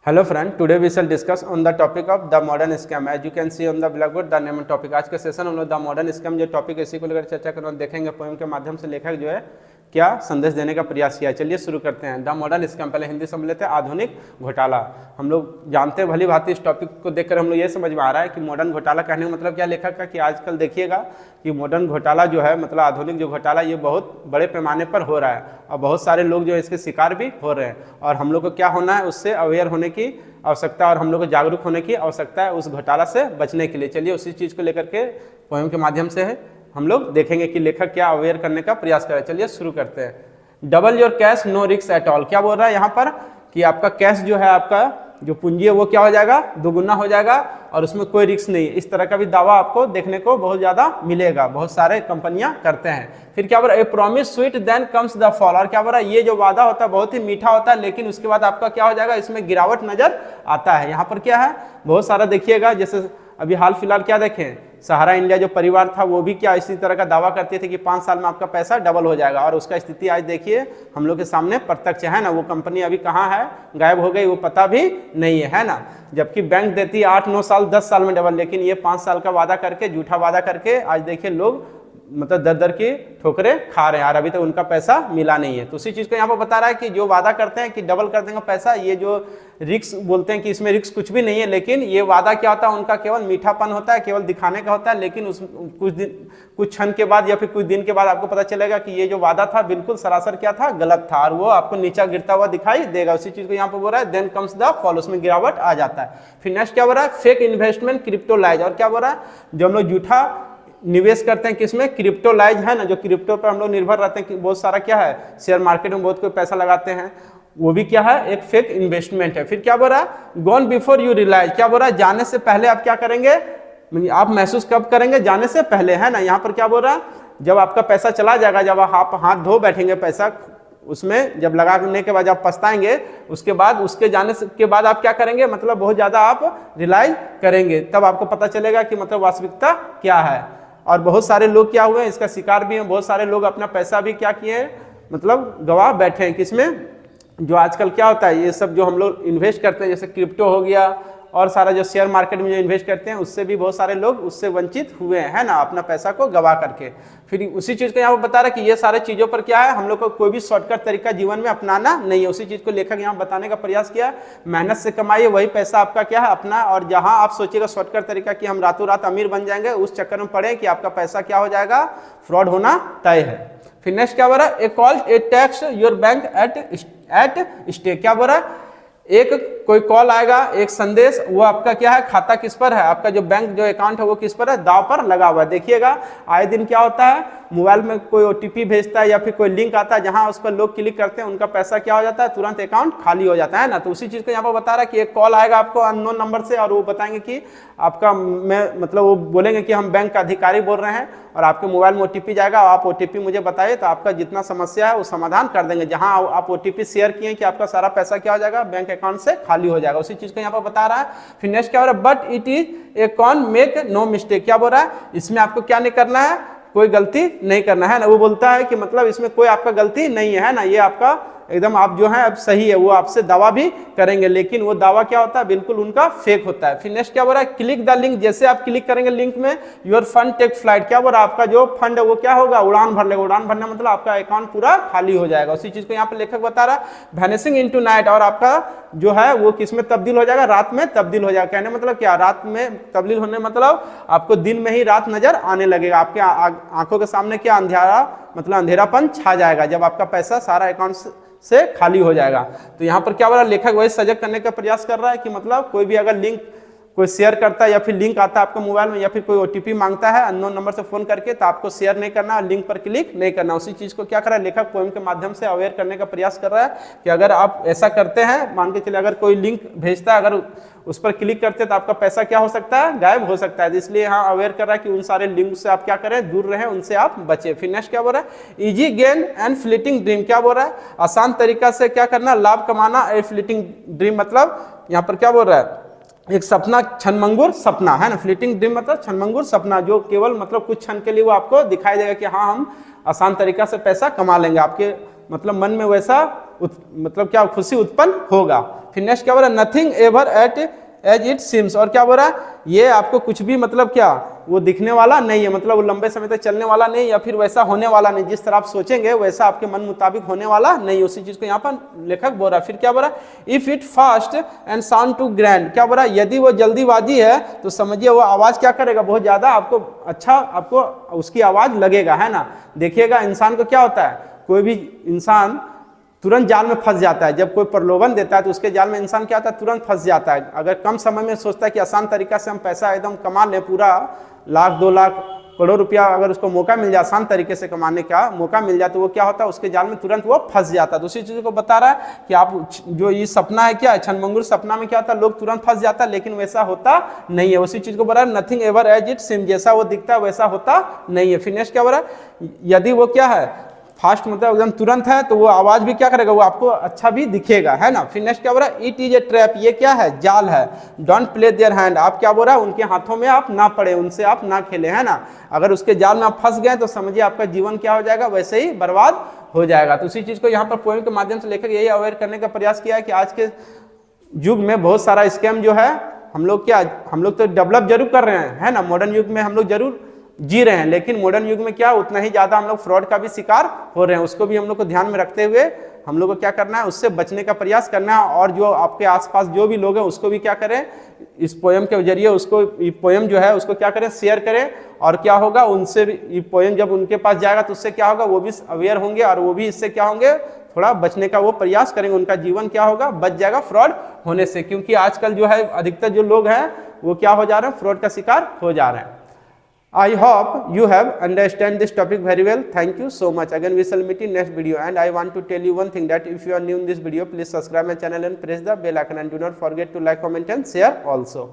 Hello friend, today we shall discuss on the topic of the modern scam. As you can see on the blackboard, the name topic. आज के session हम लोग the modern scam जो topic है इसी को लेकर चर्चा करना देखेंगे। पोएम के माध्यम से लेखक जो है क्या संदेश देने का प्रयास किया। चलिए शुरू करते हैं। द मॉडर्न स्कैम, पहले हिंदी समझ लेते हैं। आधुनिक घोटाला हम लोग जानते हैं भली भांति। इस टॉपिक को देखकर हम लोग ये समझ में आ रहा है कि मॉडर्न घोटाला कहने का मतलब क्या लेखक का, कि आजकल देखिएगा कि मॉडर्न घोटाला जो है मतलब आधुनिक जो घोटाला ये बहुत बड़े पैमाने पर हो रहा है और बहुत सारे लोग जो है इसके शिकार भी हो रहे हैं और हम लोग को क्या होना है, उससे अवेयर होने की आवश्यकता और हम लोग को जागरूक होने की आवश्यकता है उस घोटाला से बचने के लिए। चलिए उसी चीज़ को लेकर के पोएम के माध्यम से है हम लोग देखेंगे कि लेखक क्या अवेयर करने का प्रयास कर रहे हैं। चलिए शुरू करते हैं। Double your cash no risk at all, क्या बोल रहा है यहाँ पर कि आपका कैश जो है, आपका जो पूंजी है वो क्या हो जाएगा, दोगुना हो जाएगा और उसमें कोई रिस्क नहीं है। इस तरह का भी दावा आपको देखने को बहुत ज़्यादा मिलेगा, बहुत सारे कंपनियां करते हैं। फिर क्या बोल रहा है, a promise sweet then comes the fall, और क्या बोल रहा है ये जो वादा होता है बहुत ही मीठा होता है लेकिन उसके बाद आपका क्या हो जाएगा, इसमें गिरावट नजर आता है। यहाँ पर क्या है बहुत सारा देखिएगा, जैसे अभी हाल फिलहाल क्या देखें, सहारा इंडिया जो परिवार था वो भी क्या इसी तरह का दावा करते थे कि 5 साल में आपका पैसा डबल हो जाएगा और उसका स्थिति आज देखिए हम लोग के सामने प्रत्यक्ष है ना। वो कंपनी अभी कहाँ है, गायब हो गई, वो पता भी नहीं है ना। जबकि बैंक देती है 8-9 साल 10 साल में डबल, लेकिन ये 5 साल का वादा करके, झूठा वादा करके आज देखिए लोग मतलब दर दर की ठोकरें खा रहे हैं और अभी तक उनका पैसा मिला नहीं है। तो उसी चीज़ को यहाँ पर बता रहा है कि जो वादा करते हैं कि डबल कर देंगे पैसा, ये जो रिस्क बोलते हैं कि इसमें रिस्क कुछ भी नहीं है, लेकिन ये वादा क्या होता है उनका केवल मीठापन होता है, केवल दिखाने का होता है। लेकिन उस कुछ क्षण के बाद या फिर कुछ दिन के बाद आपको पता चलेगा कि ये जो वादा था बिल्कुल सरासर क्या था, गलत था और वो आपको नीचा गिरता हुआ दिखाई देगा। उसी चीज़ को यहाँ पर बोल रहा है देन कम्स द फॉल, उसमें गिरावट आ जाता है। फिर नेक्स्ट क्या बोल रहा है, फेक इन्वेस्टमेंट क्रिप्टोलाइज, और क्या बोल रहा है जो हम लोग झूठा निवेश करते हैं किसमें, क्रिप्टोलाइज है ना, जो क्रिप्टो पर हम लोग निर्भर रहते हैं कि बहुत सारा क्या है शेयर मार्केट में बहुत कोई पैसा लगाते हैं, वो भी क्या है एक फेक इन्वेस्टमेंट है। फिर क्या बोल रहा है, गॉन बिफोर यू रियलाइज, क्या बोल रहा है जाने से पहले आप क्या करेंगे, आप महसूस कब करेंगे, जाने से पहले है ना। यहाँ पर क्या बोल रहा है, जब आपका पैसा चला जाएगा, जब आप हाथ धो बैठेंगे पैसा उसमें, जब लगाने के बाद आप पछताएंगे, उसके बाद उसके जाने के बाद आप क्या करेंगे, मतलब बहुत ज़्यादा आप रियलाइज करेंगे, तब आपको पता चलेगा कि मतलब वास्तविकता क्या है। और बहुत सारे लोग क्या हुए हैं इसका शिकार भी हैं, बहुत सारे लोग अपना पैसा भी क्या किए हैं मतलब गवा बैठे हैं किसमें, जो आजकल क्या होता है ये सब जो हम लोग इन्वेस्ट करते हैं जैसे क्रिप्टो हो गया और सारा जो शेयर मार्केट में जो इन्वेस्ट करते हैं उससे भी बहुत सारे लोग उससे वंचित हुए हैं ना, अपना पैसा को गवा करके। फिर उसी चीज़ को यहाँ पर बता रहा है कि ये सारे चीज़ों पर क्या है हम लोग को कोई भी शॉर्टकट तरीका जीवन में अपनाना नहीं है। उसी चीज़ को लेखक यहाँ बताने का प्रयास किया, मेहनत से कमाइए वही पैसा आपका क्या है अपना, और जहाँ आप सोचिएगा शॉर्टकट तरीका कि हम रातों रात अमीर बन जाएंगे, उस चक्कर में पड़े कि आपका पैसा क्या हो जाएगा, फ्रॉड होना तय है। फिर नेक्स्ट क्या बोल रहा है, a call a tax your bank at stay, क्या बोल रहा है एक कोई कॉल आएगा, एक संदेश, वो आपका क्या है खाता किस पर है, आपका जो बैंक जो अकाउंट है वो किस पर है, दाव पर लगा हुआ है। देखिएगा आए दिन क्या होता है, मोबाइल में कोई OTP भेजता है या फिर कोई लिंक आता है, जहां उस पर लोग क्लिक करते हैं उनका पैसा क्या हो जाता है, तुरंत अकाउंट खाली हो जाता है ना। तो उसी चीज़ को यहाँ पर बता रहा है कि एक कॉल आएगा आपको अननोन नंबर से और वो बताएंगे कि आपका मतलब वो बोलेंगे कि हम बैंक का अधिकारी बोल रहे हैं और आपके मोबाइल में OTP जाएगा, आप OTP मुझे बताइए तो आपका जितना समस्या है वो समाधान कर देंगे। जहां आप OTP शेयर किए कि आपका सारा पैसा क्या हो जाएगा, बैंक अकाउंट से खाली हो जाएगा। उसी चीज को यहाँ पर बता रहा है। फिर नेक्स्ट क्या हो रहा है, but it is a con make no mistake, क्या बोल रहा है इसमें आपको क्या नहीं करना है, कोई गलती नहीं करना है ना। वो बोलता है कि मतलब इसमें कोई आपका गलती नहीं है ना, ये आपका एकदम आप जो है अब सही है, वो आपसे दावा भी करेंगे लेकिन वो दावा क्या होता है बिल्कुल उनका फेक होता है। फिर नेक्स्ट क्या बोल रहा है, क्लिक द लिंक, जैसे आप क्लिक करेंगे लिंक में योर फंड टेक फ्लाइट, क्या बोल रहा है आपका जो फंड है वो क्या होगा, उड़ान भर लेगा। उड़ान भरना मतलब आपका अकाउंट पूरा खाली हो जाएगा। उसी चीज को यहाँ पर लेखक बता रहा है वैनिशिंग इनटू नाइट, और आपका जो है वो किस में तब्दील हो जाएगा, रात में तब्दील हो जाएगा। कहने मतलब क्या, रात में तब्दील होने मतलब आपको दिन में ही रात नजर आने लगेगा, आपके आंखों के सामने क्या अंधेरा मतलब अंधेरापन छा जाएगा जब आपका पैसा सारा अकाउंट से खाली हो जाएगा। तो यहाँ पर क्या हो रहा है, लेखक वही सजग करने का प्रयास कर रहा है कि मतलब कोई भी अगर लिंक कोई शेयर करता है या फिर लिंक आता है आपको मोबाइल में या फिर कोई OTP मांगता है अननोन नंबर से फोन करके, तो आपको शेयर नहीं करना और लिंक पर क्लिक नहीं करना। उसी चीज को क्या कर रहा है लेखक पोएम के माध्यम से अवेयर करने का प्रयास कर रहा है कि अगर आप ऐसा करते हैं, मान के चले अगर कोई लिंक भेजता है, अगर उस पर क्लिक करते हैं तो आपका पैसा क्या हो सकता है, गायब हो सकता है। इसलिए यहाँ अवेयर कर रहा है कि उन सारे लिंक से आप क्या करें, दूर रहें, उनसे आप बचे। फिर नेक्स्ट क्या बोल रहा है, easy gain and fleeting dream, क्या बोल रहा है आसान तरीका से क्या करना, लाभ कमाना। ए फ्लीटिंग ड्रीम मतलब यहाँ पर क्या बोल रहा है, एक सपना, क्षणभंगुर सपना है ना। फ्लीटिंग ड्रीम मतलब क्षणभंगुर सपना, जो केवल मतलब कुछ क्षण के लिए वो आपको दिखाई देगा कि हाँ हम आसान तरीका से पैसा कमा लेंगे, आपके मतलब मन में वैसा मतलब क्या खुशी उत्पन्न होगा। फिर नेक्स्ट क्या बोल रहा है, nothing ever at as it seems, और क्या बोल रहा है, ये आपको कुछ भी मतलब क्या वो दिखने वाला नहीं है, मतलब वो लंबे समय तक चलने वाला नहीं, या फिर वैसा होने वाला नहीं, जिस तरह आप सोचेंगे वैसा आपके मन मुताबिक होने वाला नहीं। उसी चीज को यहाँ पर लेखक बोल रहा है। फिर क्या बोल रहा है, if it fast and sound too grand, क्या बोल रहा है, यदि वो जल्दीबाजी है तो समझिए वो आवाज क्या करेगा, बहुत ज्यादा आपको अच्छा आपको उसकी आवाज लगेगा, है ना। देखिएगा इंसान को क्या होता है, कोई भी इंसान तुरंत जाल में फंस जाता है, जब कोई प्रलोभन देता है तो उसके जाल में इंसान क्या होता है, तुरंत फंस जाता है। अगर कम समय में सोचता है कि आसान तरीका से हम पैसा एकदम कमा लें, पूरा लाख 2 लाख करोड़ रुपया अगर उसको मौका मिल जाए, आसान तरीके से कमाने का मौका मिल जाए, तो वो क्या होता है, उसके जाल में तुरंत वो फंस जाता है। दूसरी चीज को बता रहा है कि आप जो ये सपना है क्या, क्षणभंगुर सपना में क्या होता है, लोग तुरंत फंस जाता है, लेकिन वैसा होता नहीं है। उसी चीज को बोल रहा है, nothing ever as it seem, जैसा वो दिखता है वैसा होता नहीं है। फिर नेक्स्ट क्या बोल रहा है, यदि वो क्या है फास्ट मतलब एकदम तुरंत है, तो वो आवाज भी क्या करेगा, वो आपको अच्छा भी दिखेगा, है ना। फिर नेक्स्ट क्या बोल रहा है, इट इज ए ट्रैप, ये क्या है, जाल है। डोंट प्ले देयर हैंड, आप क्या बोल रहा है, उनके हाथों में आप ना पड़े, उनसे आप ना खेले, है ना। अगर उसके जाल में आप फंस गए तो समझिए आपका जीवन क्या हो जाएगा, वैसे ही बर्बाद हो जाएगा। तो उसी चीज को यहाँ पर पोएम के माध्यम से लेकर यही अवेयर करने का प्रयास किया है कि आज के युग में बहुत सारा स्कैम जो है, हम लोग तो डेवलप जरूर कर रहे हैं, है ना, मॉडर्न युग में हम लोग जरूर जी रहे हैं, लेकिन मॉडर्न युग में क्या उतना ही ज्यादा हम लोग फ्रॉड का भी शिकार हो रहे हैं। उसको भी हम लोग को ध्यान में रखते हुए हम लोग को क्या करना है, उससे बचने का प्रयास करना है। और जो आपके आसपास जो भी लोग हैं उसको भी क्या करें, इस पोएम के जरिए उसको ये पोएम जो है उसको क्या करें, शेयर करें। और क्या होगा, उनसे भी ये पोएम जब उनके पास जाएगा तो उससे क्या होगा, वो भी अवेयर होंगे और वो भी इससे क्या होंगे, थोड़ा बचने का वो प्रयास करेंगे, उनका जीवन क्या होगा, बच जाएगा फ्रॉड होने से। क्योंकि आजकल जो है अधिकतर जो लोग हैं वो क्या हो जा रहे हैं, फ्रॉड का शिकार हो जा रहे हैं। I hope you have understand this topic very well. Thank you so much. Again we shall meet in next video, and I want to tell you one thing, that if you are new in this video, please subscribe my channel and press the bell icon, and do not forget to like, comment and share also.